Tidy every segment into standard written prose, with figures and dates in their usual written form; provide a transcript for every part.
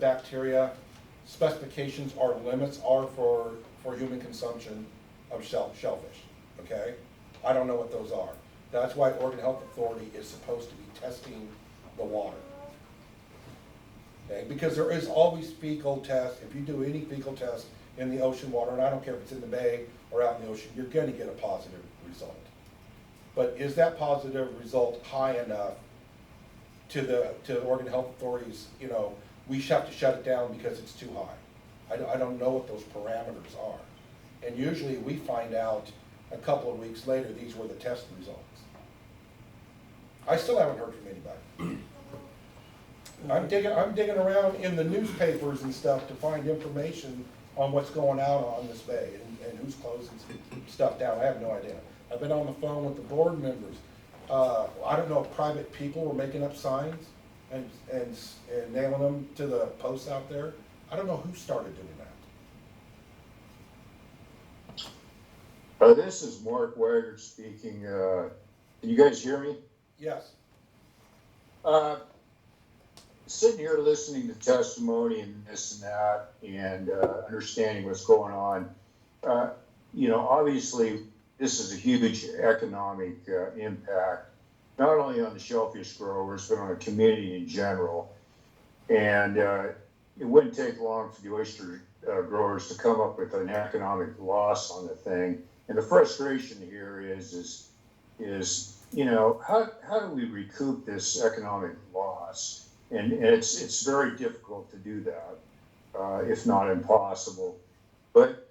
bacteria specifications or limits are for human consumption of shellfish, okay? I don't know what those are. That's why Oregon Health Authority is supposed to be testing the water. Okay, because there is always fecal tests. If you do any fecal test in the ocean water, and I don't care if it's in the bay or out in the ocean, you're gonna get a positive result. But is that positive result high enough to the Oregon Health Authorities, you know, we have to shut it down because it's too high? I don't know what those parameters are. And usually we find out a couple of weeks later, these were the test results. I still haven't heard from anybody. I'm digging around in the newspapers and stuff to find information on what's going out on this bay and who's closing stuff down. I have no idea. I've been on the phone with the board members. I don't know if private people were making up signs and nailing them to the posts out there. I don't know who started doing that. This is Mark Wagner speaking. Can you guys hear me? Yes. Sitting here listening to testimony and this and that and understanding what's going on, you know, obviously this is a huge economic impact, not only on the shellfish growers, but on the community in general. And it wouldn't take long for the oyster growers to come up with an economic loss on the thing. And the frustration here is you know, how do we recoup this economic loss? And it's very difficult to do that, if not impossible. But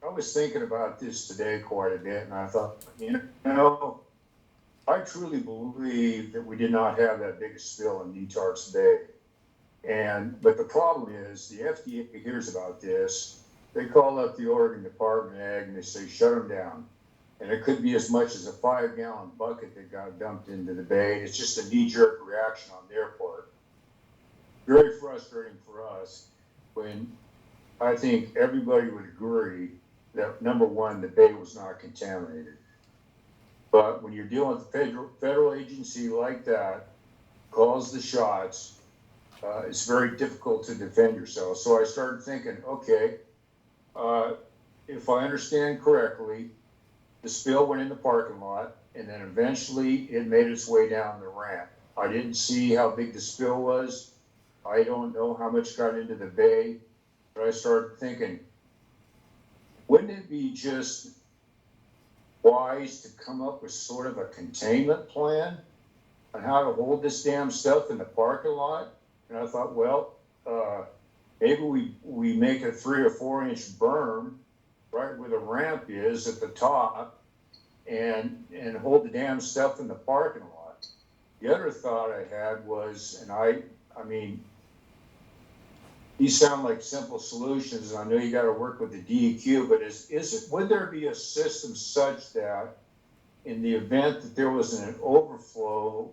I was thinking about this today quite a bit, and I thought, you know, I truly believe that we did not have that big a spill in Netarts Bay. But the problem is, the FDA hears about this, they call up the Oregon Department of Ag and they say, shut them down. And it could be as much as a 5-gallon bucket that got dumped into the bay. It's just a knee-jerk reaction on their part. Very frustrating for us when I think everybody would agree that, number one, the bay was not contaminated. But when you're dealing with a federal agency like that, calls the shots, it's very difficult to defend yourself. So I started thinking, okay, if I understand correctly, the spill went in the parking lot, and then eventually it made its way down the ramp. I didn't see how big the spill was. I don't know how much got into the bay, but I started thinking, wouldn't it be just wise to come up with sort of a containment plan on how to hold this damn stuff in the parking lot? And I thought, well, maybe we make a 3 or 4 inch berm right where the ramp is at the top and hold the damn stuff in the parking lot. The other thought I had was, and I mean, these sound like simple solutions, and I know you got to work with the DEQ, but would there be a system such that in the event that there was an overflow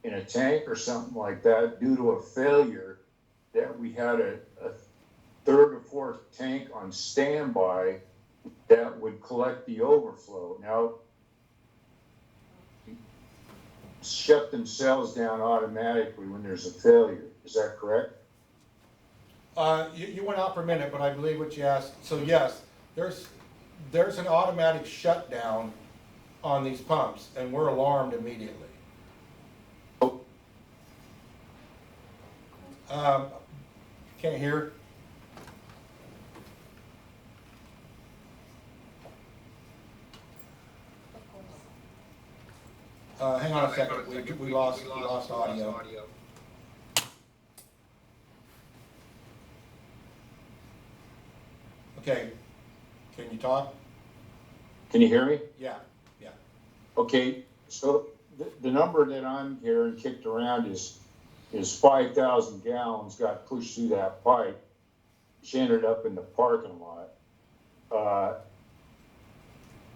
in a tank or something like that due to a failure, that we had a 3rd or 4th tank on standby that would collect the overflow? Now, shut themselves down automatically when there's a failure. Is that correct? You went out for a minute, but I believe what you asked. So yes, there's an automatic shutdown on these pumps, and we're alarmed immediately. Can't hear. Hang on a second. We lost audio. Okay. Can you talk? Can you hear me? Yeah. Okay. So the number that I'm hearing kicked around is 5,000 gallons got pushed through that pipe, which ended up in the parking lot.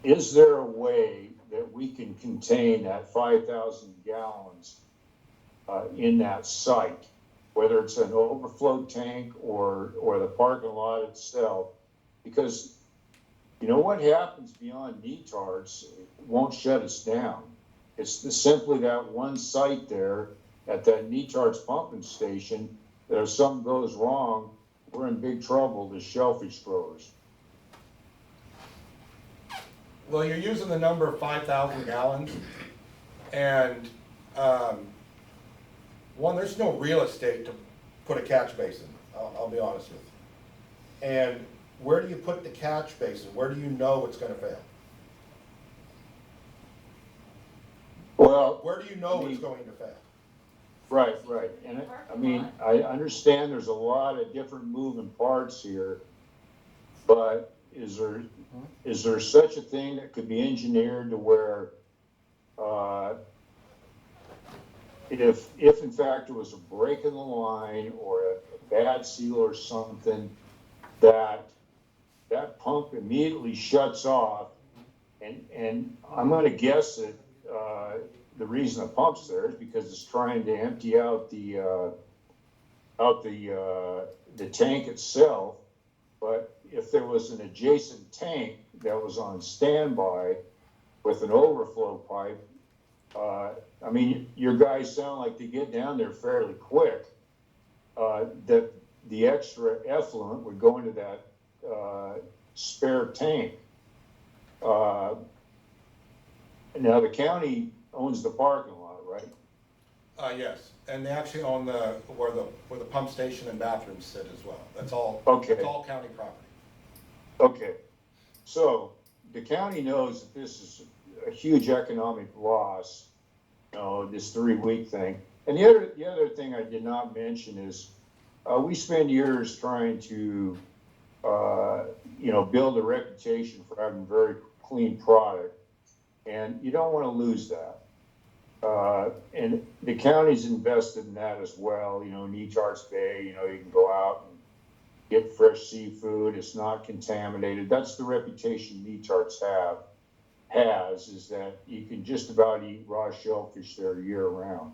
Is there a way that we can contain that 5,000 gallons in that site, whether it's an overflow tank or the parking lot itself? Because you know what happens beyond Netarts won't shut us down. It's simply that one site there at that Netarts pumping station that if something goes wrong, we're in big trouble as shellfish growers. Well, you're using the number of 5,000 gallons, and one, there's no real estate to put a catch basin, I'll be honest with you. And where do you put the catch basin? Where do you know it's gonna fail? Well, Where do you know it's going to fail? right. And I mean, I understand there's a lot of different moving parts here, but is there such a thing that could be engineered to where, if in fact there was a break in the line or a bad seal or something, that pump immediately shuts off, and I'm gonna guess that, the reason the pump's there is because it's trying to empty out the tank itself. But if there was an adjacent tank that was on standby with an overflow pipe, I mean, your guys sound like they get down there fairly quick. That the extra effluent would go into that spare tank. Now the county owns the parking lot, right? Yes, and they actually own where the pump station and bathrooms sit as well. That's all. Okay. It's all county property. Okay, so the county knows that this is a huge economic loss, this 3-week thing. And the other thing I did not mention is, we spend years trying to, build a reputation for having very clean product, and you don't want to lose that. And the county's invested in that as well. Netarts Bay, you can go out and get fresh seafood. It's not contaminated. That's the reputation Netarts has, is that you can just about eat raw shellfish there year round.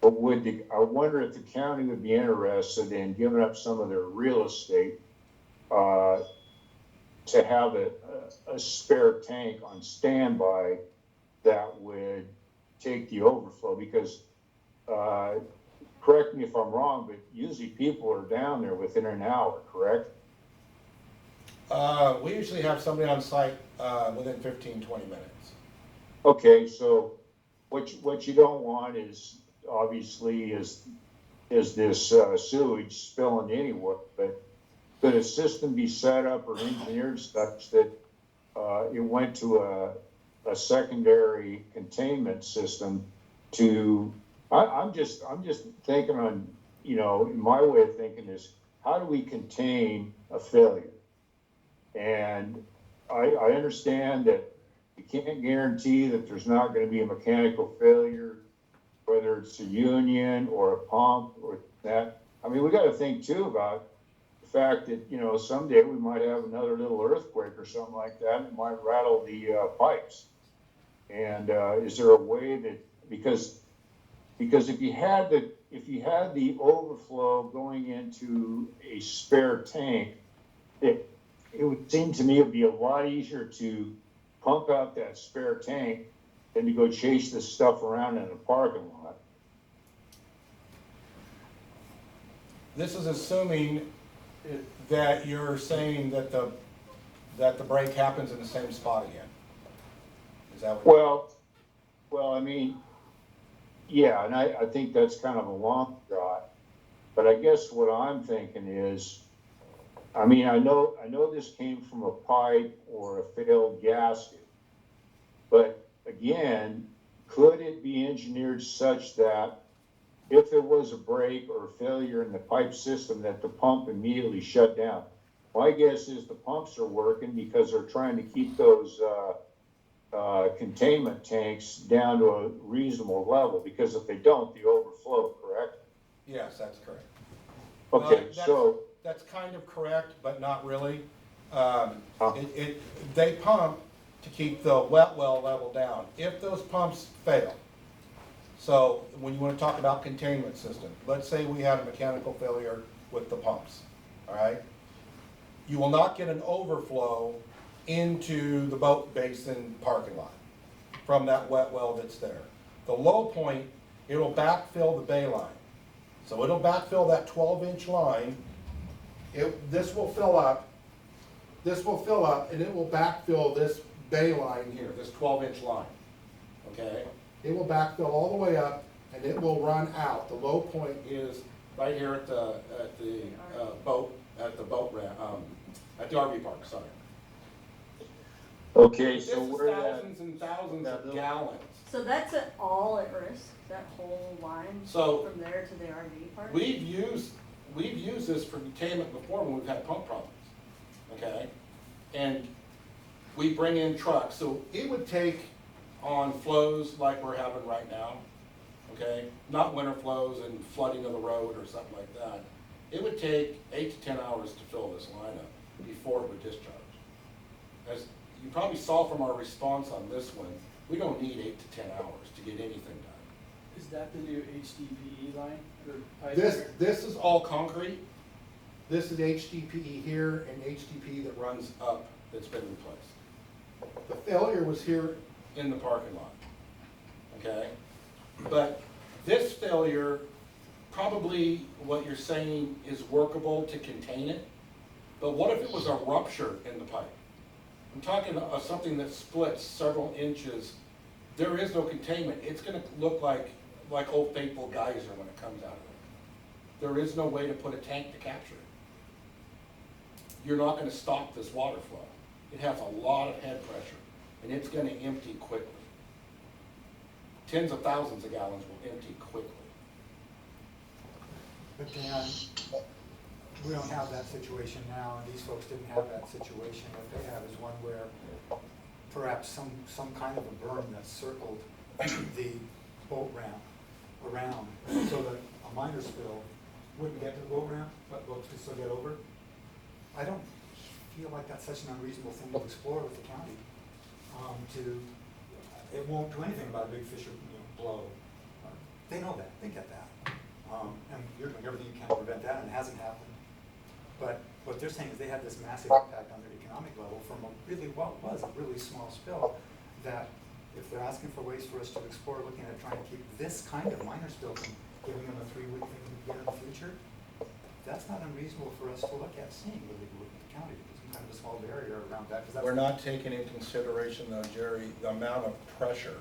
But I wonder if the county would be interested in giving up some of their real estate to have a spare tank on standby that would take the overflow, because correct me if I'm wrong, but usually people are down there within an hour, correct? We usually have somebody on site within 15, 20 minutes. Okay, so what you don't want is obviously is this sewage spilling anywhere, but could a system be set up or engineered such that it went to a secondary containment system to, I'm just thinking on, my way of thinking is, how do we contain a failure? And I understand that you can't guarantee that there's not going to be a mechanical failure, whether it's a union or a pump or that. I mean, we got to think too about the fact that, someday we might have another little earthquake or something like that, and it might rattle the pipes. And is there a way that, because if you had the overflow going into a spare tank, it would seem to me it would be a lot easier to pump out that spare tank than to go chase this stuff around in a parking lot. This is assuming that you're saying that the break happens in the same spot again. Is that what? Well, I mean, yeah, and I think that's kind of a long shot, but I guess what I'm thinking is, I mean, I know this came from a pipe or a failed gasket, but again, could it be engineered such that if there was a break or a failure in the pipe system, that the pump immediately shut down? My guess is the pumps are working because they're trying to keep those containment tanks down to a reasonable level, because if they don't, they overflow, correct? Yes, that's correct. Okay, so that's kind of correct, but not really. They pump to keep the wet well level down. If those pumps fail, so when you want to talk about containment system, let's say we had a mechanical failure with the pumps, all right? You will not get an overflow into the boat basin parking lot from that wet well that's there. The low point, it will backfill the bay line. So it'll backfill that 12-inch line. This will fill up, and it will backfill this bay line here, this 12-inch line, okay? It will backfill all the way up, and it will run out. The low point is right here at the boat ramp, at the RV park, sorry. Okay, This so is where thousands and thousands of gallons. So that's all at risk, that whole line So from there to the RV park? we've used this for containment before when we've had pump problems, okay? And we bring in trucks, so it would take on flows like we're having right now, okay? Not winter flows and flooding of the road or something like that. It would take 8 to 10 hours to fill this line up before it would discharge. As you probably saw from our response on this one, we don't need 8 to 10 hours to get anything done. Is that the new HDPE line or pipe? This is all concrete. This is HDPE here and HDPE that runs up that's been replaced. The failure was here in the parking lot, okay? But this failure, probably what you're saying is workable to contain it, but what if it was a rupture in the pipe? I'm talking of something that splits several inches. There is no containment. It's gonna look like Old Faithful geyser when it comes out of it. There is no way to put a tank to capture it. You're not gonna stop this water flow. It has a lot of head pressure, and it's gonna empty quickly. Tens of thousands of gallons will empty quickly. But Dan, we don't have that situation now, and these folks didn't have that situation. What they have is one where perhaps some kind of a berm that circled the boat ramp around, so that a minor spill wouldn't get to the boat ramp, but boats could still get over. I don't feel like that's such an unreasonable thing to explore with the county. It won't do anything about a big fish or blow. They know that, they get that. And you're doing everything you can to prevent that, and it hasn't happened. But what they're saying is they had this massive impact on their economic level from what was a really small spill, that if they're asking for ways for us to explore looking at trying to keep this kind of minor spill from giving them a 3-week thing again in the future, that's not unreasonable for us to look at seeing with the county, some kind of a small barrier around that. 'Cause that's We're not taking into consideration though, Jerry, the amount of pressure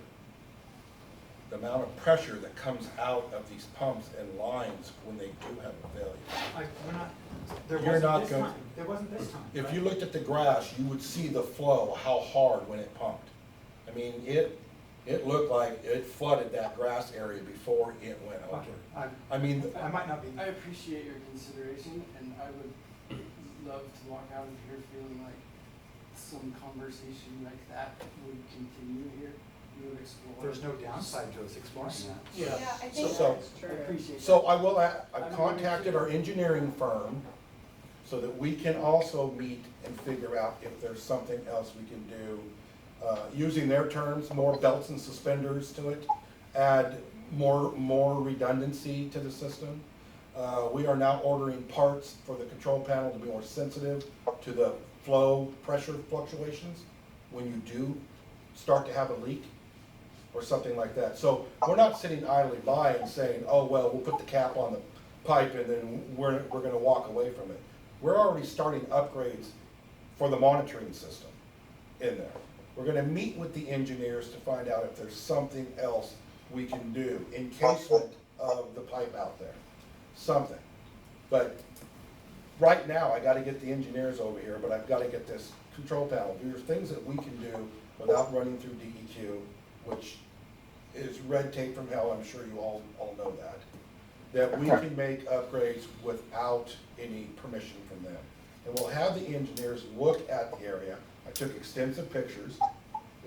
that comes out of these pumps and lines when they do have a failure. There wasn't this time. If right? you looked at the grass, you would see the flow, how hard when it pumped. I mean, it looked like it flooded that grass area before it went over. Okay, I mean, I might not be. I appreciate your consideration, and I would love to walk out of here feeling like some conversation like that would continue here. We would explore. There's no downside to us exploring that. Yeah, I think So- that's I true. appreciate that. so I've contacted our engineering firm so that we can also meet and figure out if there's something else we can do. Using their terms, more belts and suspenders to it, add more redundancy to the system. We are now ordering parts for the control panel to be more sensitive to the flow pressure fluctuations when you do start to have a leak or something like that. So we're not sitting idly by and saying, oh, well, we'll put the cap on the pipe and then we're gonna walk away from it. We're already starting upgrades for the monitoring system in there. We're gonna meet with the engineers to find out if there's something else we can do, encasement of the pipe out there, something. But right now, I gotta get the engineers over here, but I've gotta get this control panel. There's things that we can do without running through DEQ, which is red tape from hell, I'm sure you all know that we can make upgrades without any permission from them. And we'll have the engineers look at the area. I took extensive pictures.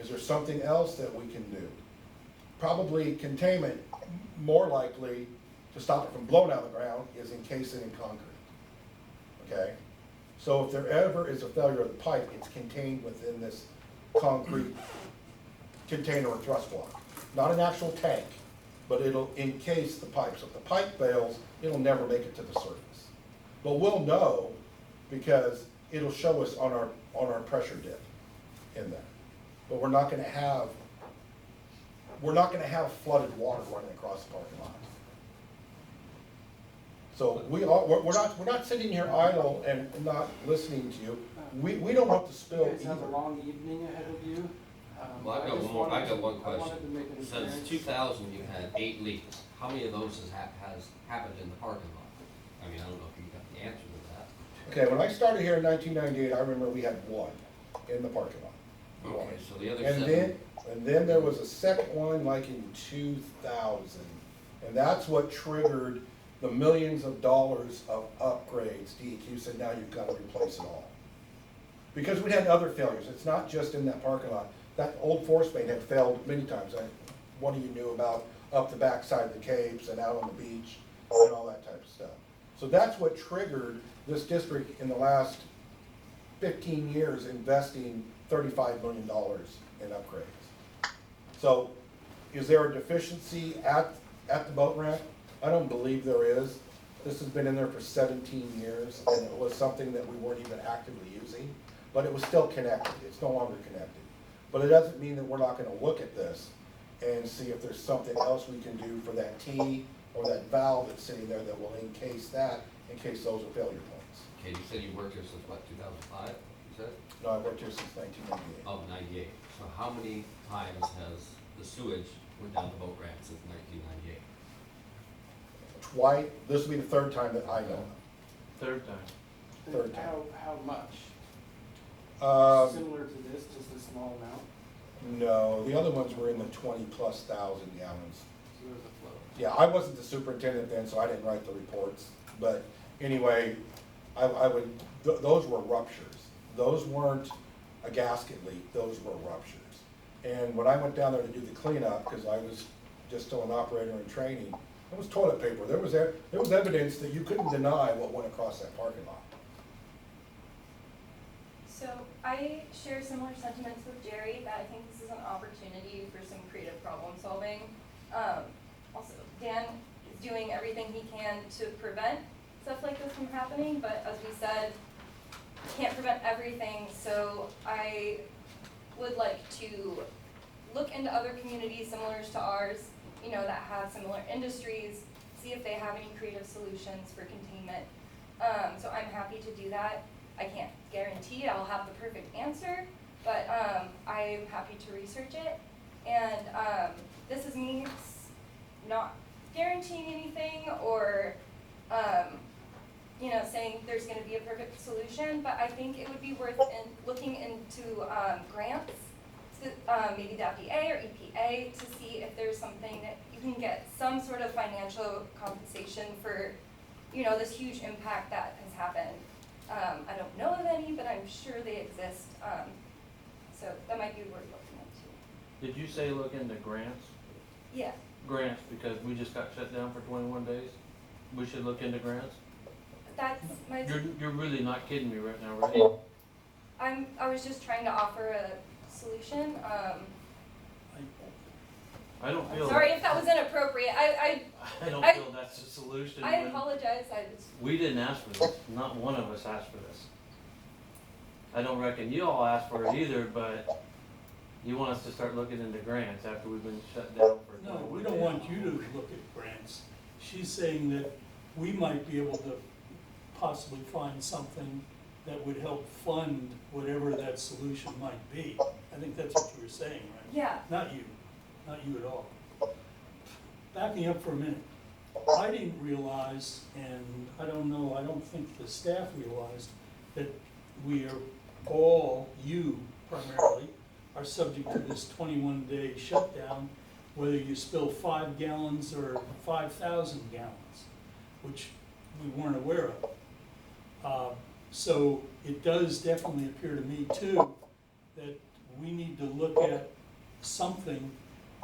Is there something else that we can do? Probably containment, more likely to stop it from blowing out of the ground, is encase it in concrete. Okay? So if there ever is a failure of the pipe, it's contained within this concrete container or thrust block. Not an actual tank, but it'll encase the pipe. So if the pipe fails, it'll never make it to the surface. But we'll know because it'll show us on our pressure dip in there. But we're not gonna have flooded water running across the parking lot. So we're not sitting here idle and not listening to you. We don't want to spill You guys have a either. long evening ahead of you. Well, I've I got just one more, wanted I've got to- one I wanted to question. make an Since appearance. 2000, you had 8 leaks. How many of those has happened in the parking lot? I mean, I don't know if you got the answer to that. Okay, when I started here in 1998, I remember we had one in the parking lot. Okay, so the other And 7. then there was a second one like in 2000. And that's what triggered the millions of dollars of upgrades. DEQ said, now you've got to replace it all. Because we had other failures. It's not just in that parking lot. That old force main had failed many times. One of you knew about up the backside of the capes and out on the beach and all that type of stuff. So that's what triggered this district in the last 15 years investing $35 million in upgrades. So is there a deficiency at the boat ramp? I don't believe there is. This has been in there for 17 years, and it was something that we weren't even actively using, but it was still connected. It's no longer connected. But it doesn't mean that we're not gonna look at this and see if there's something else we can do for that T or that valve that's sitting there that will encase that, in case those are failure points. Okay, you said you worked here since what, 2005, you said? No, I worked here since 1998. Oh, 98. So how many times has the sewage went down the boat ramp since 1998? Twice, this will be the third time that I know of. Third time. Third time. How much? Similar to this, just a small amount, No, the other ones were in the 20+ thousand gallons. so there's a flow. Yeah, I wasn't the superintendent then, so I didn't write the reports, but anyway, those were ruptures. Those weren't a gasket leak, those were ruptures. And when I went down there to do the cleanup, because I was just still an operator in training, it was toilet paper. There was evidence that you couldn't deny what went across that parking lot. So I share similar sentiments with Jerry, that I think this is an opportunity for some creative problem solving. Also, Dan is doing everything he can to prevent stuff like this from happening, but as we said, can't prevent everything, so I would like to look into other communities similar to ours, that have similar industries, see if they have any creative solutions for containment. So I'm happy to do that. I can't guarantee I'll have the perfect answer, but I'm happy to research it. And this is me not guaranteeing anything or saying there's going to be a perfect solution, but I think it would be worth looking into grants, to, maybe the FDA or EPA, to see if there's something that you can get some sort of financial compensation for, this huge impact that has happened. I don't know of any, but I'm sure they exist. So that might be worth looking into. Did you say look into grants? Yeah, Grants, because we just got shut down for 21 days? We should look into grants? that's my. You're really not kidding me right now, right? I was just trying to offer a solution. I don't feel. Sorry if that was inappropriate. I don't I- feel that's the solution. I when- apologize. We didn't ask for this. Not one of us asked for this. I don't reckon you all asked for it either, but you want us to start looking into grants after we've been shut down for. No, we don't want you to look at grants. She's saying that we might be able to possibly find something that would help fund whatever that solution might be. I think that's what you were saying, right? Yeah. Not you at all. Backing up for a minute, I didn't realize, and I don't think the staff realized, that we are all, you primarily, are subject to this 21-day shutdown, whether you spill 5 gallons or 5,000 gallons, which we weren't aware of. So it does definitely appear to me too, that we need to look at something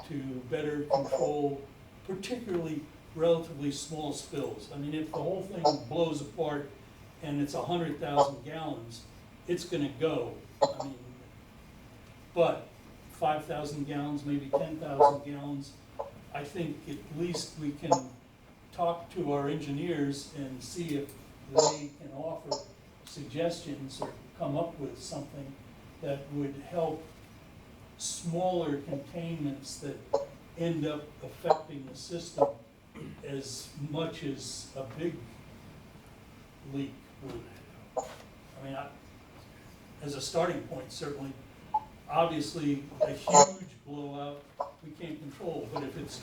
to better control particularly relatively small spills. I mean, if the whole thing blows apart and it's 100,000 gallons, it's gonna go. I mean, but 5,000 gallons, maybe 10,000 gallons, I think at least we can talk to our engineers and see if they can offer suggestions or come up with something that would help smaller containments that end up affecting the system as much as a big leak would, I mean, as a starting point, certainly, obviously, a huge blowout, we can't control, but if it's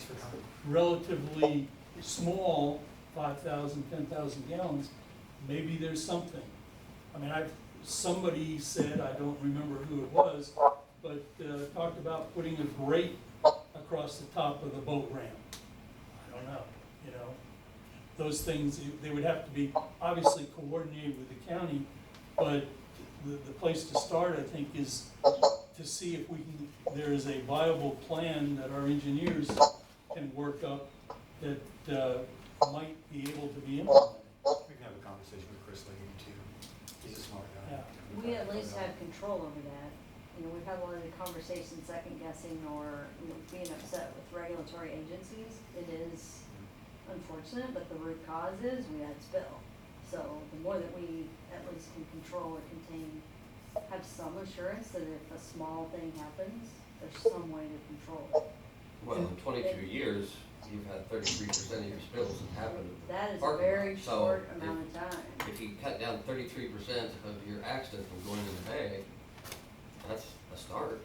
relatively small, 5,000, 10,000 gallons, maybe there's something. I mean, somebody said, I don't remember who it was, but talked about putting a grate across the top of the boat ramp. I don't know, you know. Those things, they would have to be obviously coordinated with the county, but the place to start, I think, is to see if there is a viable plan that our engineers can work up that might be able to be implemented. We can have a conversation with Chris Leahy too. He's a smart guy. Yeah. We at least have control over that. You know, we've had a lot of conversations second guessing or, you know, being upset with regulatory agencies. It is unfortunate, but the root cause is we had spill. So the more that we at least can control or contain, have some assurance that if a small thing happens, there's some way to control it. Well, in 22 years, you've had 33% of your spills that happened in the That is a parking very lot. So short amount of time. If you cut down 33% of your accidents from going in the bay, that's a start.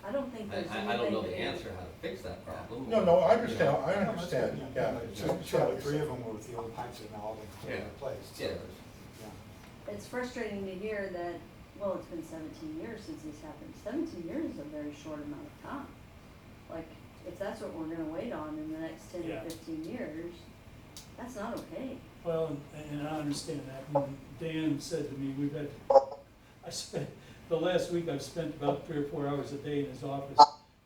I don't think there's anything. I don't know to the do. answer how to fix that problem. No, I understand, You know. I understand, yeah. Sure, the three of them were with the old pipes that now all been cleaned and replaced. Yeah, Yeah. It's frustrating to hear that, well, it's been 17 years since this happened. 17 years is a very short amount of time. Like, if that's what we're gonna wait on in the next 10 Yeah. to 15 years, that's not okay. Well, and I understand that, and Dan said to me, the last week I've spent about 3 or 4 hours a day in his office,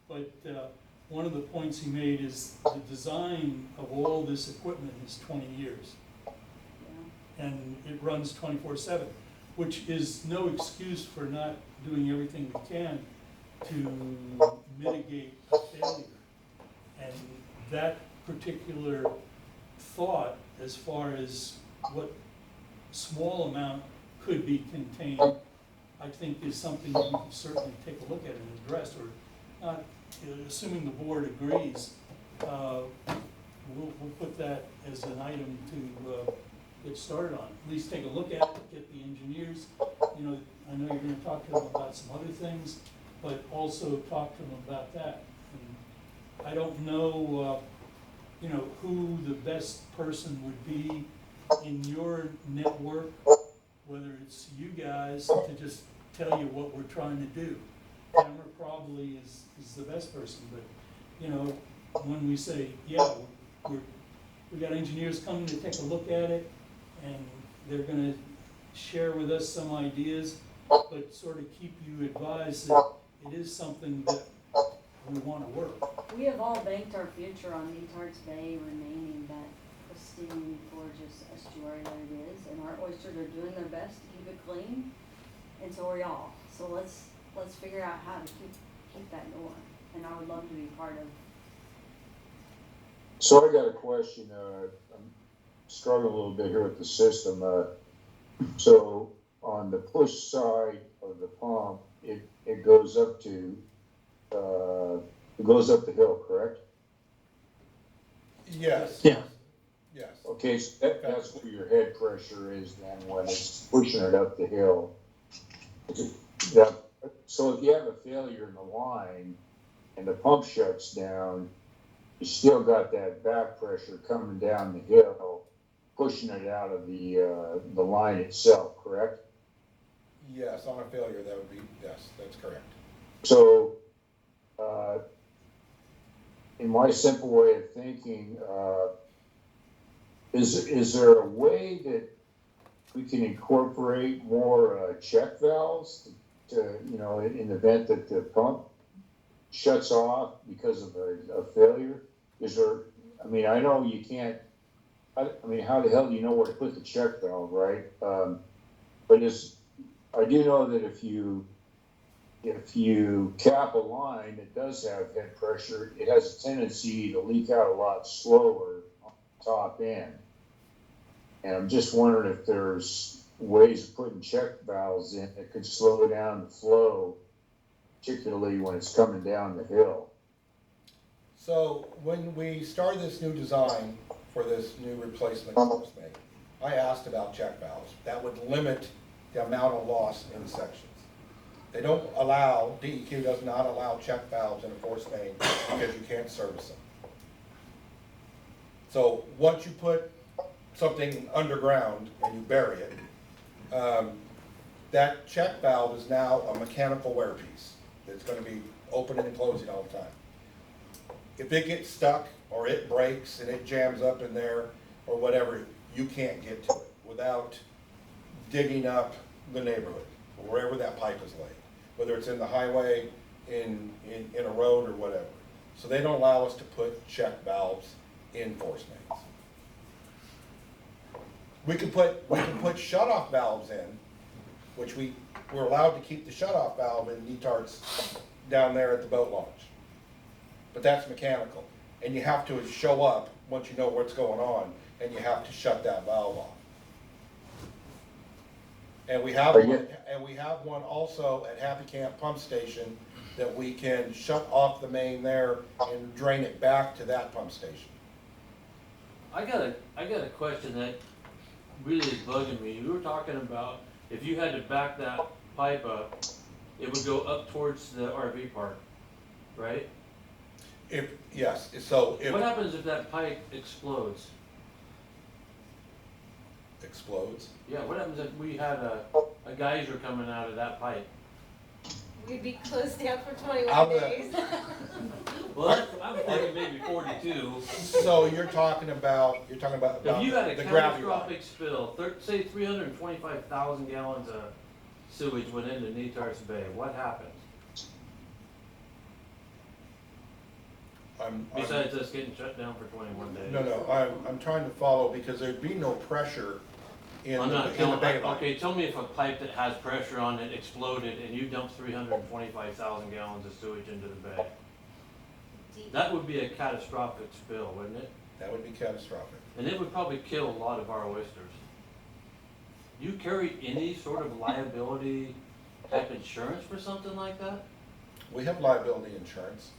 but one of the points he made is the design of all this equipment is 20 years, Yeah. and it runs 24/7, which is no excuse for not doing everything we can to mitigate a failure. And that particular thought, as far as what small amount could be contained, I think is something that we can certainly take a look at and address, or not, assuming the board agrees, we'll put that as an item to get started on. At least take a look at it, get the engineers, you know, I know you're gonna talk to them about some other things, but also talk to them about that. And I don't know, you know, who the best person would be in your network, whether it's you guys, to just tell you what we're trying to do. Tamara probably is the best person, but, you know, when we say, yeah, we got engineers coming to take a look at it, and they're gonna share with us some ideas, but sort of keep you advised that it is something that we wanna work. We have all banked our future on Netarts Bay remaining that pristine, gorgeous estuary that it is, and our oysters are doing their best to keep it clean, and so are y'all. So let's figure out how to keep that going, and I would love to be part of. So I got a question, I'm struggling a little bit here with the system, so on the push side of the pump, it goes up to, it goes up the hill, correct? Yes. Yeah. Yes. Okay, so that's where your head pressure is then when it's pushing it up the hill. Yeah, so if you have a failure in the line and the pump shuts down, you still got that back pressure coming down the hill, pushing it out of the line itself, correct? Yes, on a failure, that would be, yes, that's correct. So, in my simple way of thinking, is there a way that we can incorporate more check valves to, you know, in the event that the pump shuts off because of a failure? Is there, I mean, I know you can't, I mean, how the hell do you know where to put the check valve, right? But I do know that if you cap a line that does have head pressure, it has a tendency to leak out a lot slower on the top end. And I'm just wondering if there's ways of putting check valves in that could slow down the flow, particularly when it's coming down the hill. So when we started this new design for this new replacement that was made, I asked about check valves. That would limit the amount of loss in sections. They don't allow, DEQ does not allow check valves in a force main because you can't service them. So once you put something underground and you bury it, that check valve is now a mechanical wear piece. It's gonna be opening and closing all the time. If it gets stuck or it breaks and it jams up in there or whatever, you can't get to it without digging up the neighborhood, or wherever that pipe is laid, whether it's in the highway, in a road or whatever. So they don't allow us to put check valves in force mains. We can put shut-off valves in, which we're allowed to keep the shut-off valve in Netarts down there at the boat launch. But that's mechanical, and you have to show up once you know what's going on, and you have to shut that valve off. And we have one also at Happy Camp Pump Station that we can shut off the main there and drain it back to that pump station. I got a question that really is bugging me. You were talking about if you had to back that pipe up, it would go up towards the RV park, right? What What happens if that pipe explodes? Explodes? Yeah, what happens if we had a geyser coming out of that pipe? We'd be closed down for Out 21 of the- days. Well, I'm thinking maybe 42. So you're talking about If you had a the gravity line. catastrophic spill, say 325,000 gallons of sewage went into Netarts Bay, what happens? Besides us getting shut down for 21 days. No, I'm trying to follow because there'd be no pressure in I'm not the telling, bay line. okay, tell me if a pipe that has pressure on it exploded and you dumped 325,000 gallons of sewage into the bay. That would be a catastrophic spill, wouldn't it? That would be catastrophic. And it would probably kill a lot of our oysters. You carry any sort of liability type insurance for something like that? We have liability insurance.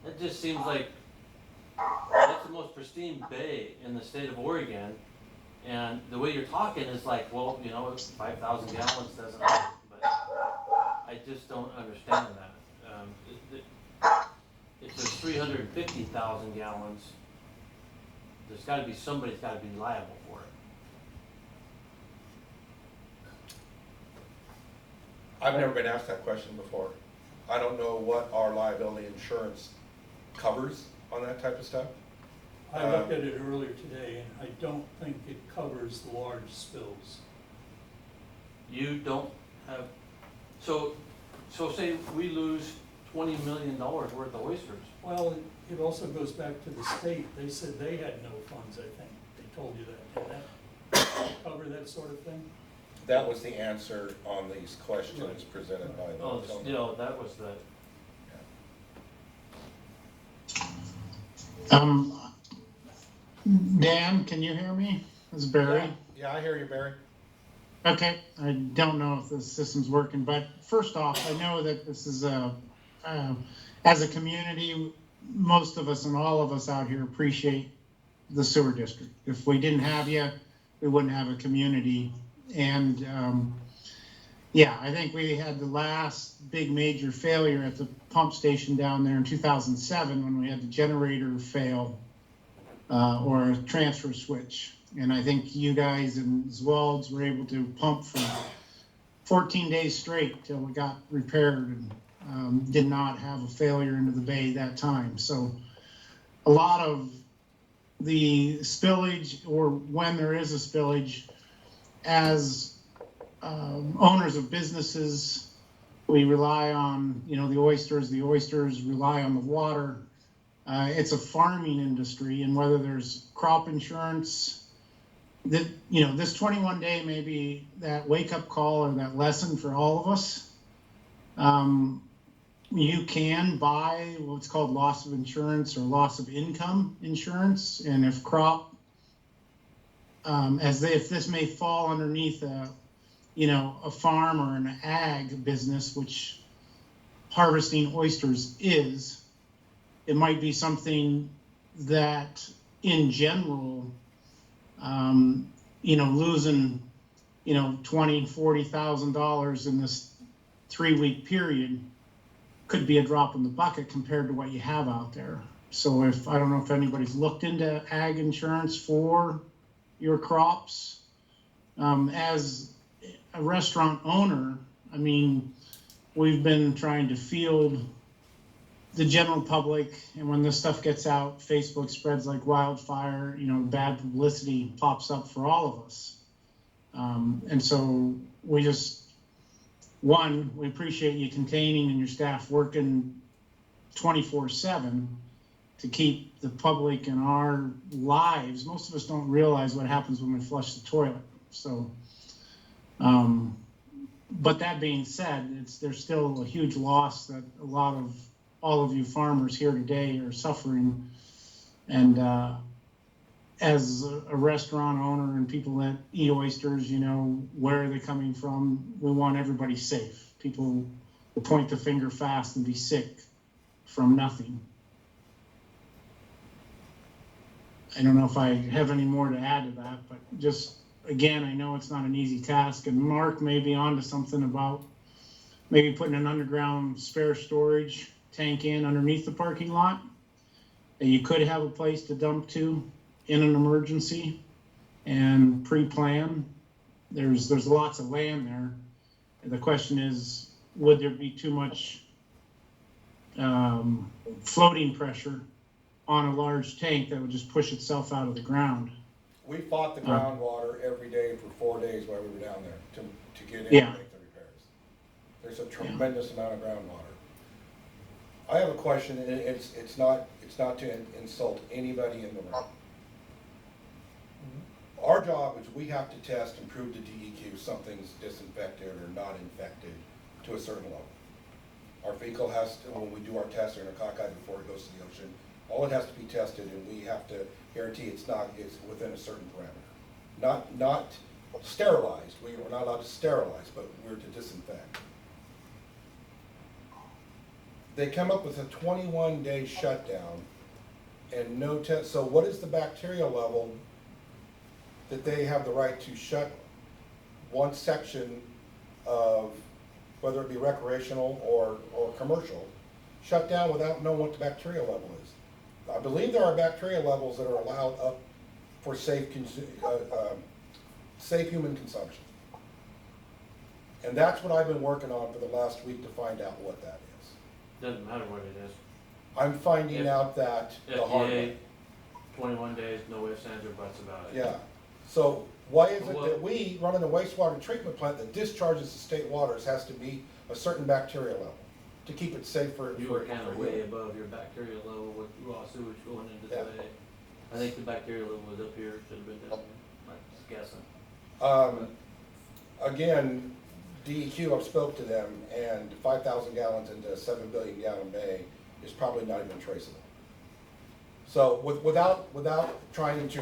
It just seems like that's the most pristine bay in the state of Oregon, and the way you're talking is like, well, 5,000 gallons doesn't matter, but I just don't understand that. If there's 350,000 gallons, there's gotta be, somebody's gotta be liable for it. I've never been asked that question before. I don't know what our liability insurance covers on that type of stuff. I looked at it earlier today, and I don't think it covers the large spills. You don't have, so say we lose $20 million worth of oysters. Well, it also goes back to the state. They said they had no funds, I think. They told you that. Did that cover that sort of thing? That was the answer on these questions presented by the. Oh, still, that was the, Dan, can you hear me? This is Barry. Yeah, I hear you, Barry. Okay, I don't know if the system's working, but first off, I know that this is as a community, most of us and all of us out here appreciate the sewer district. If we didn't have you, we wouldn't have a community. And yeah, I think we had the last big major failure at the pump station down there in 2007 when we had the generator fail or a transfer switch. And I think you guys and Zwalds were able to pump for 14 days straight till it got repaired and did not have a failure into the bay that time. So a lot of the spillage, or when there is a spillage, as owners of businesses, we rely on, the oysters. The oysters rely on the water. It's a farming industry, and whether there's crop insurance, that this 21 day may be that wake up call or that lesson for all of us. You can buy what's called loss of insurance or loss of income insurance, and if crop, if this may fall underneath a farm or an ag business, which harvesting oysters is, it might be something that in general, losing, $20,000-$40,000 in this 3-week period could be a drop in the bucket compared to what you have out there. So I don't know if anybody's looked into ag insurance for your crops. As a restaurant owner, I mean, we've been trying to field the general public, and when this stuff gets out, Facebook spreads like wildfire, bad publicity pops up for all of us. And so we appreciate you containing and your staff working 24/7 to keep the public and our lives. Most of us don't realize what happens when we flush the toilet. So, but that being said, there's still a huge loss that all of you farmers here today are suffering. And as a restaurant owner and people that eat oysters, where are they coming from? We want everybody safe. People will point the finger fast and be sick from nothing. I don't know if I have any more to add to that, but just, again, I know it's not an easy task, and Mark may be onto something about maybe putting an underground spare storage tank in underneath the parking lot that you could have a place to dump to in an emergency and pre-plan. There's lots of land there. And the question is, would there be too much floating pressure on a large tank that would just push itself out of the ground? We fought the groundwater every day for 4 days while we were down there to get in Yeah. and make the repairs. There's a tremendous amount of groundwater. I have a question, and it's not to insult anybody in the room. Our job is we have to test and prove to DEQ something's disinfected or not infected to a certain level. Our fecal has to, when we do our testing or cockeye before it goes to the ocean, all it has to be tested, and we have to guarantee it's within a certain parameter. Not sterilized. We're not allowed to sterilize, but we're to disinfect. They come up with a 21-day shutdown and no test. So what is the bacteria level that they have the right to shut one section of, whether it be recreational or commercial, shut down without knowing what the bacteria level is? I believe there are bacteria levels that are allowed up for safe human consumption. And that's what I've been working on for the last week to find out what that is. Doesn't matter what it is. I'm finding out that the hard way. FDA, 21 days, no ifs, ands, or buts about it. Yeah. So why is it that we, running a wastewater treatment plant that discharges the state waters, has to be a certain bacteria level to keep it safe for? You were kind of way above your bacteria level with raw sewage going into the bay. I think the bacteria level was up here, should have been down there, I'm just guessing. Again, DEQ, I've spoke to them, and 5,000 gallons into a 7 billion gallon bay is probably not even traceable. So without trying to,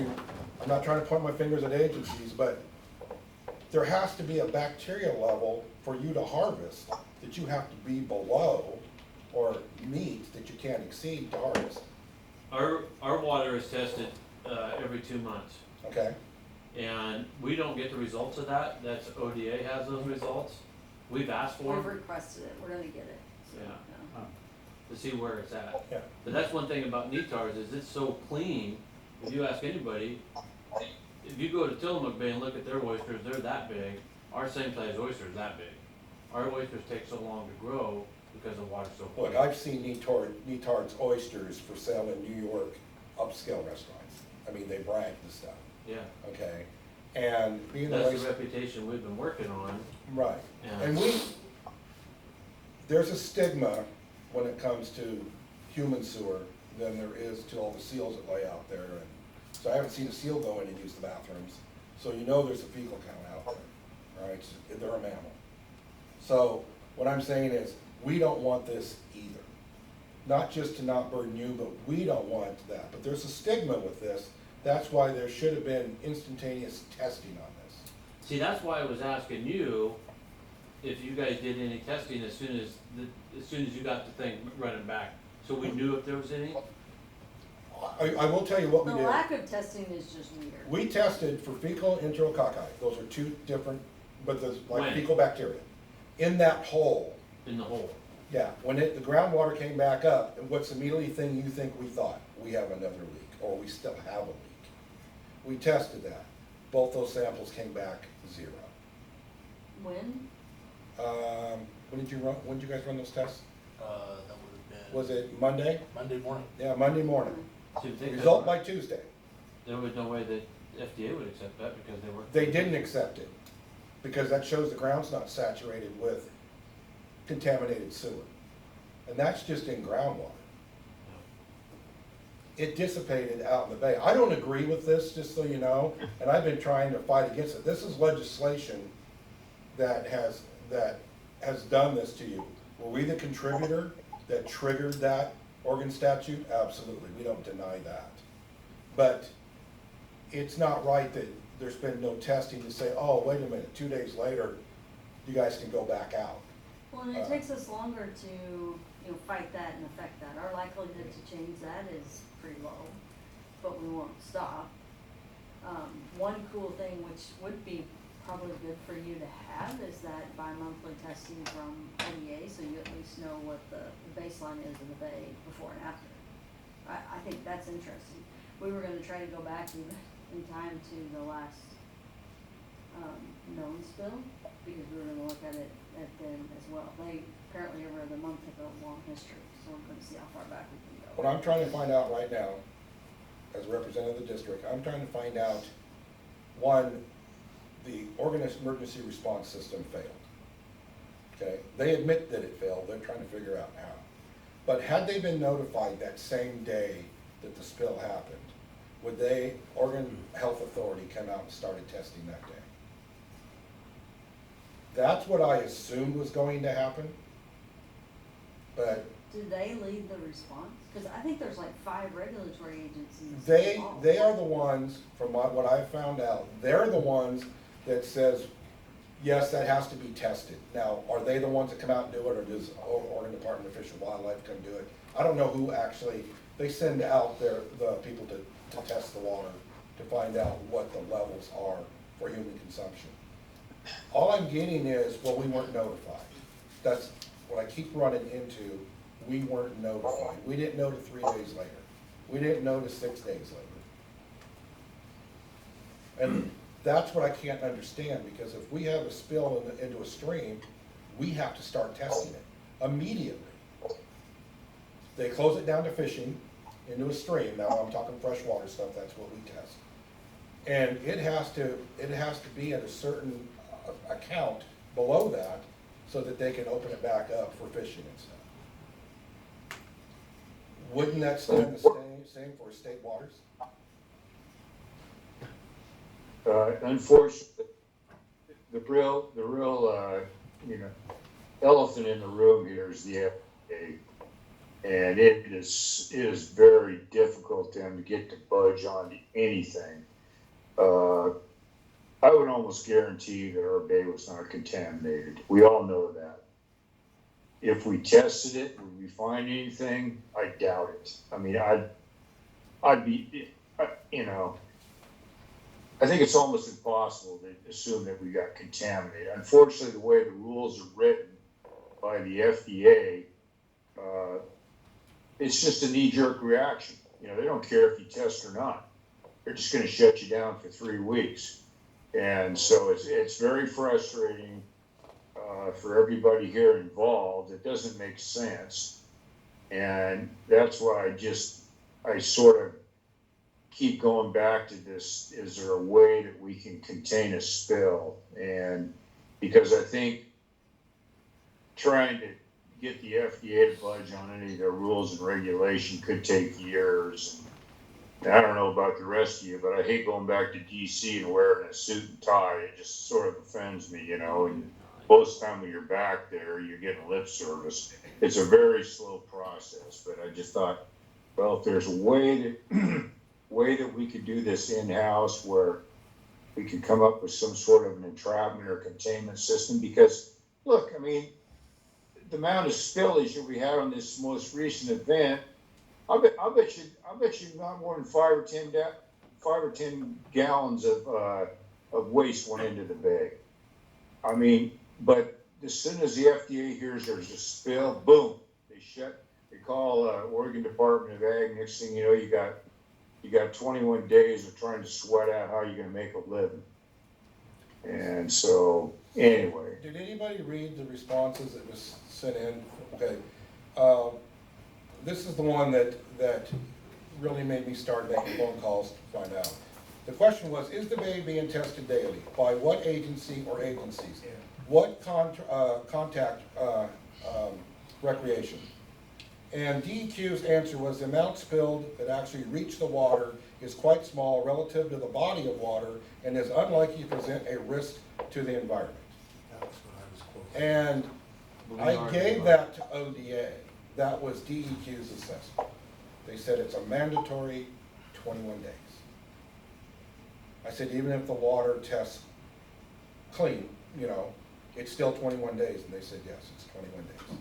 I'm not trying to point my fingers at agencies, but there has to be a bacteria level for you to harvest that you have to be below or meet that you can't exceed to harvest. Our water is tested every 2 months. Okay? And we don't get the results of that. That's ODA has those results. We've asked for We've them. requested it, we're gonna get it. So, Yeah. no. To see where it's at. Yeah. But that's one thing about Netarts is it's so clean. If you ask anybody, if you go to Tillamook Bay and look at their oysters, they're that big. Our same size oyster is that big. Our oysters take so long to grow because the water's so clean. Look, I've seen Netarts-Oysters for sale in New York upscale restaurants. I mean, they brag the stuff, Yeah, okay? And being that's the reputation we've been working on. right. Yeah. And there's a stigma when it comes to human sewer than there is to all the seals that lay out there. And so I haven't seen a seal go in and use the bathrooms. So there's a fecal count out there, right? They're a mammal. So what I'm saying is, we don't want this either. Not just to not burden you, but we don't want that. But there's a stigma with this. That's why there should have been instantaneous testing on this. See, that's why I was asking you if you guys did any testing as soon as you got the thing running back, so we knew if there was any. I will tell you what we The did. lack of testing is just weird. We tested for fecal enterococci. Those are two different, but there's like When? fecal bacteria. In that hole, In the hole. yeah, when the groundwater came back up, and what's immediately thing you think we thought? We have another leak, or we still have a leak. We tested that. Both those samples came back 0. When? When did you guys run those tests? That would have been Was it Monday? Monday morning. Yeah, Monday morning. So you think Result that- by Tuesday. There was no way that FDA would accept that because they weren't. They didn't accept it, because that shows the ground's not saturated with contaminated sewer. And that's just in groundwater. It dissipated out in the bay. I don't agree with this, just so you know, and I've been trying to fight against it. This is legislation that has done this to you. Were we the contributor that triggered that Oregon statute? Absolutely, we don't deny that. But it's not right that there's been no testing to say, oh, wait a minute, 2 days later, you guys can go back out. Well, and it takes us longer to, fight that and affect that. Our likelihood to change that is pretty low, but we won't stop. One cool thing which would be probably good for you to have is that bi-monthly testing from ODA, so you at least know what the baseline is in the bay before and after. I think that's interesting. We were gonna try to go back even in time to the last, known spill, because we were gonna look at it at then as well. They apparently over the month have a long history, so we're gonna see how far back we can go. What I'm trying to find out right now, as a representative of the district, I'm trying to find out, one, the Oregon emergency response system failed. Okay, they admit that it failed, they're trying to figure out how. But had they been notified that same day that the spill happened, would Oregon Health Authority come out and started testing that day? That's what I assumed was going to happen. But Did they lead the response? Cause I think there's like 5 regulatory agencies involved. they are the ones, from what I found out, they're the ones that says, yes, that has to be tested. Now, are they the ones that come out and do it, or does Oregon Department of Fish and Wildlife come do it? I don't know who actually, they send out the people to test the water to find out what the levels are for human consumption. All I'm getting is, well, we weren't notified. That's what I keep running into, we weren't notified. We didn't know to 3 days later. We didn't know to 6 days later. And that's what I can't understand, because if we have a spill into a stream, we have to start testing it immediately. They close it down to fishing into a stream. Now I'm talking freshwater stuff, that's what we test. And it has to be at a certain account below that so that they can open it back up for fishing and stuff. Wouldn't that stand the same for state waters? Unfortunately, the real, elephant in the room here is the FDA. And it is very difficult for them to get to budge on anything. I would almost guarantee that our bay was not contaminated. We all know that. If we tested it, would we find anything? I doubt it. I mean, I'd be, I think it's almost impossible to assume that we got contaminated. Unfortunately, the way the rules are written by the FDA, it's just a knee-jerk reaction. They don't care if you test or not. They're just going to shut you down for 3 weeks. And so it's very frustrating for everybody here involved. It doesn't make sense. And that's why I sort of keep going back to this. Is there a way that we can contain a spill? And because I think trying to get the FDA to budge on any of their rules and regulation could take years. And I don't know about the rest of you, but I hate going back to DC and wearing a suit and tie. It just sort of offends me, and most of the time when you're back there, you're getting lip service. It's a very slow process, but I just thought, well, if there's a way that we could do this in-house where we could come up with some sort of an entrapment or containment system, because look, I mean, the amount of spillage that we had on this most recent event, I bet you not more than 5 or 10 gallons of waste went into the bay. I mean, but as soon as the FDA hears there's a spill, boom, they call, Oregon Department of Ag. Next thing you know, you got 21 days of trying to sweat out how you're gonna make a living. And so, anyway, Did anybody read the responses that was sent in? Okay. This is the one that really made me start making phone calls to find out. The question was, is the bay being tested daily? By what agency or agencies? What contact recreation? And DEQ's answer was the amount spilled that actually reached the water is quite small relative to the body of water and is unlikely to present a risk to the environment. That was what I was quoting. And I gave that to ODA. That was DEQ's assessment. They said it's a mandatory 21 days. I said, even if the water tests clean, it's still 21 days. And they said, yes, it's 21 days.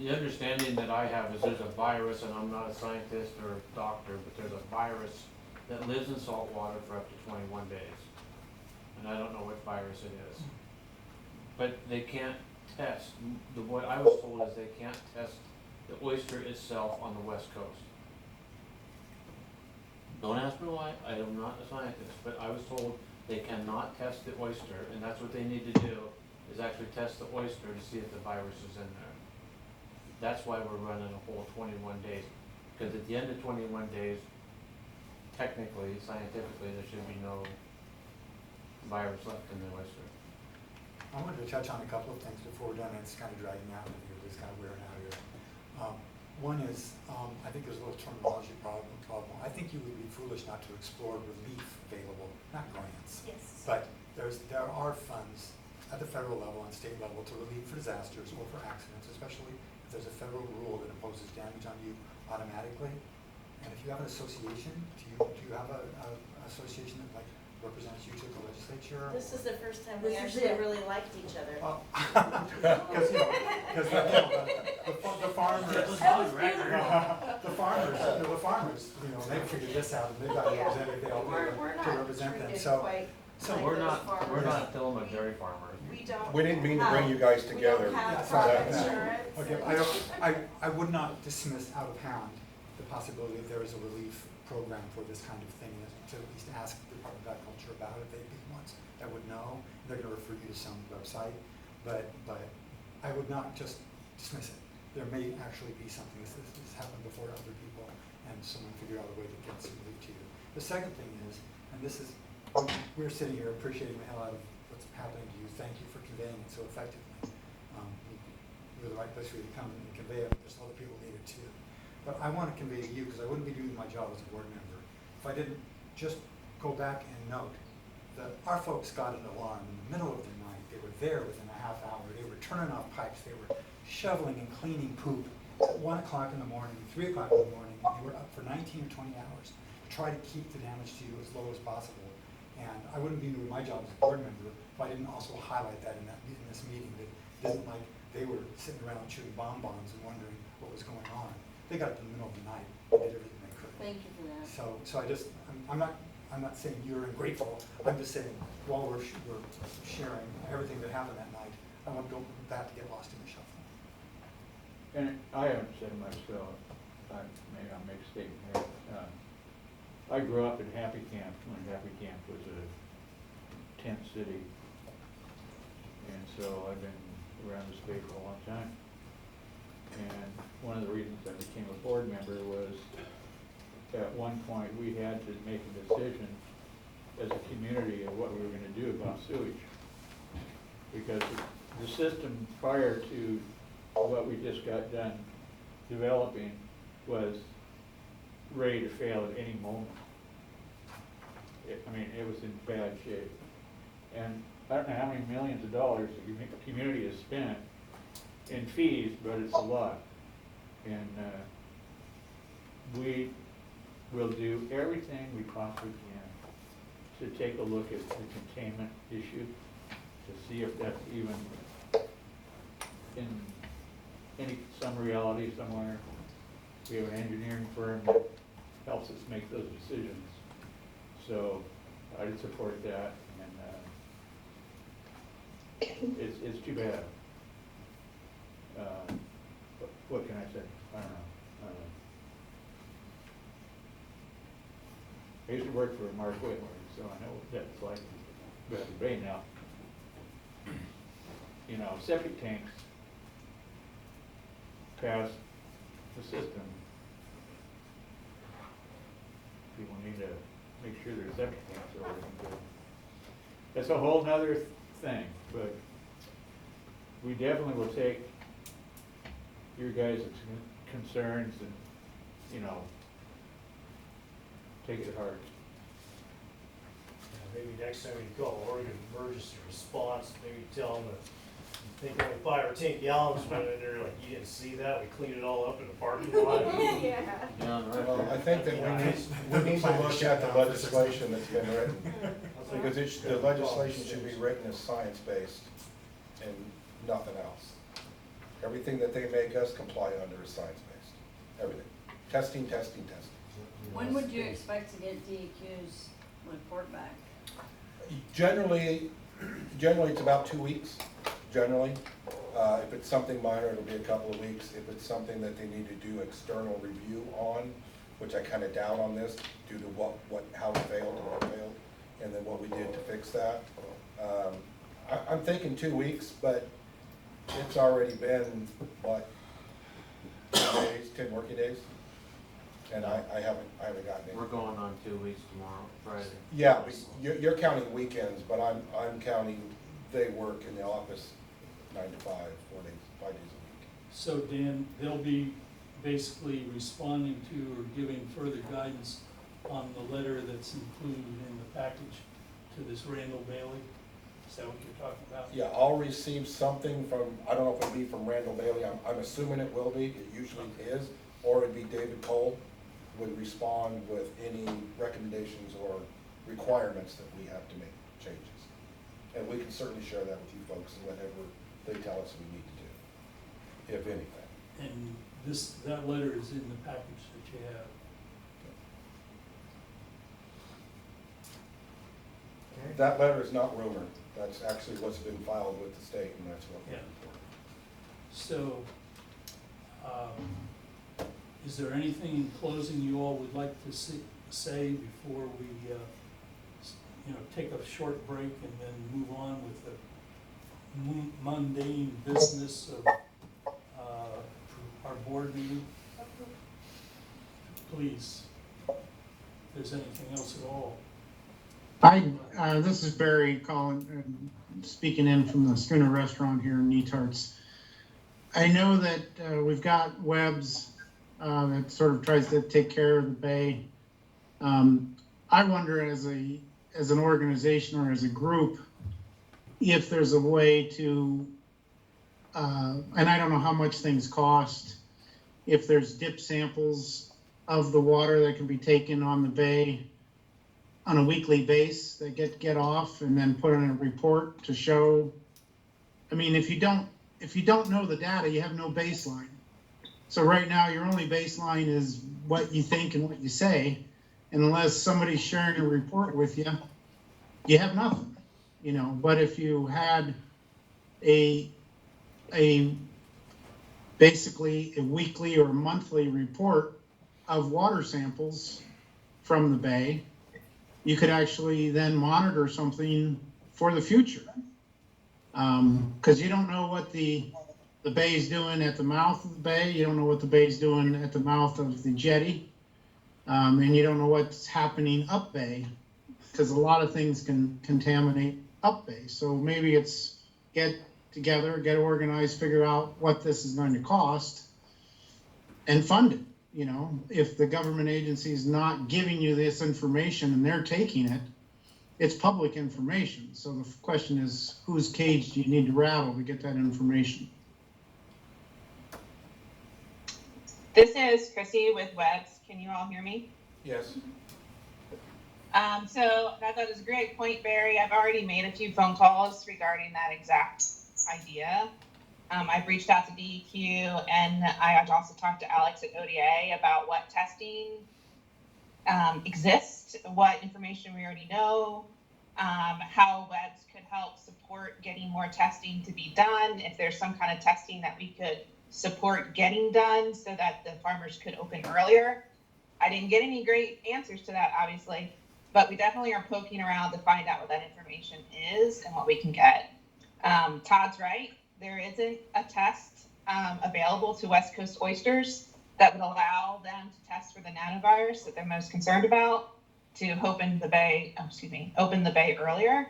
The understanding that I have is there's a virus, and I'm not a scientist or a doctor, but there's a virus that lives in salt water for up to 21 days. And I don't know what virus it is. But they can't test, what I was told is they can't test the oyster itself on the west coast. Don't ask me why, I am not a scientist, but I was told they cannot test the oyster, and that's what they need to do, is actually test the oyster to see if the virus is in there. That's why we're running a whole 21 days, because at the end of 21 days, technically, scientifically, there should be no virus left in the oyster. I wanted to touch on a couple of things before we're done, and it's kind of dragging out, and it's kind of wearing out here. One is, I think there's a little terminology problem. I think you would be foolish not to explore relief available, not grants. Yes. But there are funds at the federal level and state level to relieve for disasters or for accidents, especially if there's a federal rule that imposes damage on you automatically. And if you have an association, do you have a association that represents you to the legislature? This is the first time we This is actually it. really liked each other. Because the farmers, the farmers, they figured this out, and they've got a representative, they all We're to not represent them, treated so. quite So like We're those not farmers. Tillamook dairy farmers. We don't. We didn't mean to bring you guys together. We don't have Yeah, crop that- insurance. Okay, I would not dismiss out of hand the possibility that there is a relief program for this kind of thing, to at least ask the Department of Agriculture about it. They'd be the ones that would know. They're gonna refer you to some website, but I would not just dismiss it. There may actually be something this happened before to other people, and someone figured out a way to get some relief to you. The second thing is, and this is, we're sitting here appreciating the hell out of what's happening to you. Thank you for conveying it so effectively. You're the right place for you to come and convey it, but there's other people who need it too. But I want to convey to you, because I wouldn't be doing my job as a board member if I didn't just go back and note that our folks got an alarm in the middle of the night. They were there within a half hour. They were turning off pipes. They were shoveling and cleaning poop at 1 o'clock in the morning, 3 o'clock in the morning. And they were up for 19 or 20 hours to try to keep the damage to you as low as possible. And I wouldn't be doing my job as a board member if I didn't also highlight that in this meeting, that it isn't like they were sitting around shooting bonbons and wondering what was going on. They got up in the middle of the night and did everything they could. Thank you for that. So I'm not saying you're ungrateful. I'm just saying while we're sharing everything that happened that night, I want that to get lost in the shuffle. And I haven't said much, so maybe I'll make a statement here. I grew up in Happy Camp when Happy Camp was a tent city. And so I've been around this bay for a long time. And one of the reasons I became a board member was at one point we had to make a decision as a community of what we were going to do about sewage. Because the system prior to what we just got done developing was ready to fail at any moment. It was in bad shape. And I don't know how many millions of dollars the community has spent in fees, but it's a lot. And we will do everything we possibly can to take a look at the containment issue, to see if that's even in some reality somewhere. We have an engineering firm that helps us make those decisions. So I'd support that, and it's too bad. What can I say? I don't know. I used to work for Mark Whitmore, so I know what that's like. But right now, you know, septic tanks pass the system. People need to make sure their septic tanks are working good. That's a whole nother thing, but we definitely will take your guys' concerns and, you know, take it hard. Maybe next time you call Oregon Emergency Response, maybe tell them that they can only 5 or 10 gallons, but they're like, you didn't see that, we cleaned it all up in the parking lot. Yeah. Well, I think that we need to look at the legislation that's been written, because the legislation should be written as science-based and nothing else. Everything that they make us comply under is science-based, everything. Testing, testing, testing. When would you expect to get DEQ's report back? Generally, it's about 2 weeks, generally. If it's something minor, it'll be a couple of weeks. If it's something that they need to do external review on, which I kind of doubt on this, due to how it failed and what failed, and then what we did to fix that. I'm thinking 2 weeks, but it's already been, what, 10 working days? And I haven't gotten it. We're going on 2 weeks tomorrow, Friday. Yeah, but you're counting weekends, but I'm counting they work in the office 9 to 5, 4 days, 5 days a week. So Dan, they'll be basically responding to or giving further guidance on the letter that's included in the package to this Randall Bailey? Is that what you're talking about? Yeah, I'll receive something from, I don't know if it'll be from Randall Bailey, I'm assuming it will be, it usually is, or it'd be David Cole would respond with any recommendations or requirements that we have to make changes. And we can certainly share that with you folks and whatever they tell us we need to do, if anything. And that letter is in the package that you have. That letter is not rumor, that's actually what's been filed with the state, and that's what we Yeah. report. So, is there anything in closing you all would like to say before we, take a short break and then move on with the mundane business of our board meeting? Please, if there's anything else at all. This is Barry calling, speaking in from the Schooner Restaurant here in Netarts. I know that we've got Webb's that sort of tries to take care of the bay. I wonder as an organization or as a group, if there's a way to, and I don't know how much things cost, if there's dip samples of the water that can be taken on the bay on a weekly basis that get off and then put in a report to show. I mean, if you don't know the data, you have no baseline. So right now your only baseline is what you think and what you say. And unless somebody's sharing a report with you, you have nothing, but if you had basically a weekly or monthly report of water samples from the bay, you could actually then monitor something for the future. Because you don't know what the bay is doing at the mouth of the bay, you don't know what the bay is doing at the mouth of the jetty, and you don't know what's happening up bay, because a lot of things can contaminate up bay. So maybe it's get together, get organized, figure out what this is going to cost, and fund it. If the government agency is not giving you this information and they're taking it, it's public information. So the question is, whose cage do you need to rattle to get that information? This is Chrissy with Webb's. Can you all hear me? Yes. So I thought it was a great point, Barry. I've already made a few phone calls regarding that exact idea. I've reached out to DEQ, and I also talked to Alex at ODA about what testing exists, what information we already know, how webs could help support getting more testing to be done, if there's some kind of testing that we could support getting done so that the farmers could open earlier. I didn't get any great answers to that, obviously, but we definitely are poking around to find out what that information is and what we can get. Todd's right. There isn't a test available to West Coast oysters that would allow them to test for the nanovirus that they're most concerned about to open the bay earlier.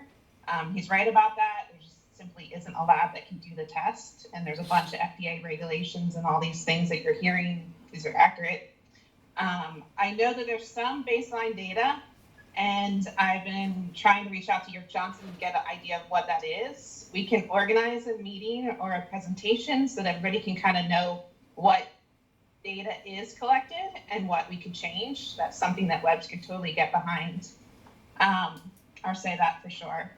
He's right about that. There just simply isn't a lab that can do the test, and there's a bunch of FDA regulations and all these things that you're hearing. These are accurate. I know that there's some baseline data, and I've been trying to reach out to York Johnson to get an idea of what that is. We can organize a meeting or a presentation so that everybody can kind of know what data is collected and what we could change. That's something that webs could totally get behind, or say that for sure.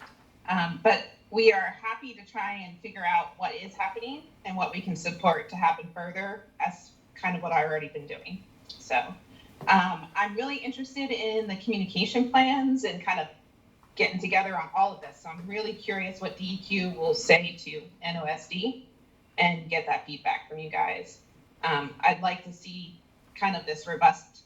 But we are happy to try and figure out what is happening and what we can support to happen further, as kind of what I've already been doing. So I'm really interested in the communication plans and kind of getting together on all of this. So I'm really curious what DEQ will say to NOSD and get that feedback from you guys. I'd like to see kind of this robust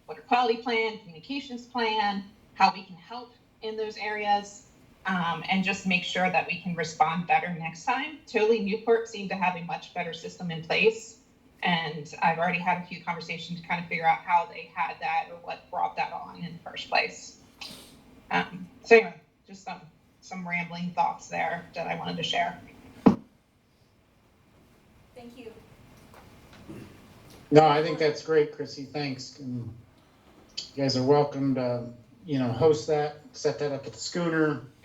water quality plan, communications plan, how we can help in those areas, and just make sure that we can respond better next time. Totally Newport seemed to have a much better system in place, and I've already had a few conversations to kind of figure out how they had that or what brought that on in the first place. So anyway, just some rambling thoughts there that I wanted to share. Thank you. No, I think that's great, Chrissy, thanks. And you guys are welcome to, host that, set that up at the schooner.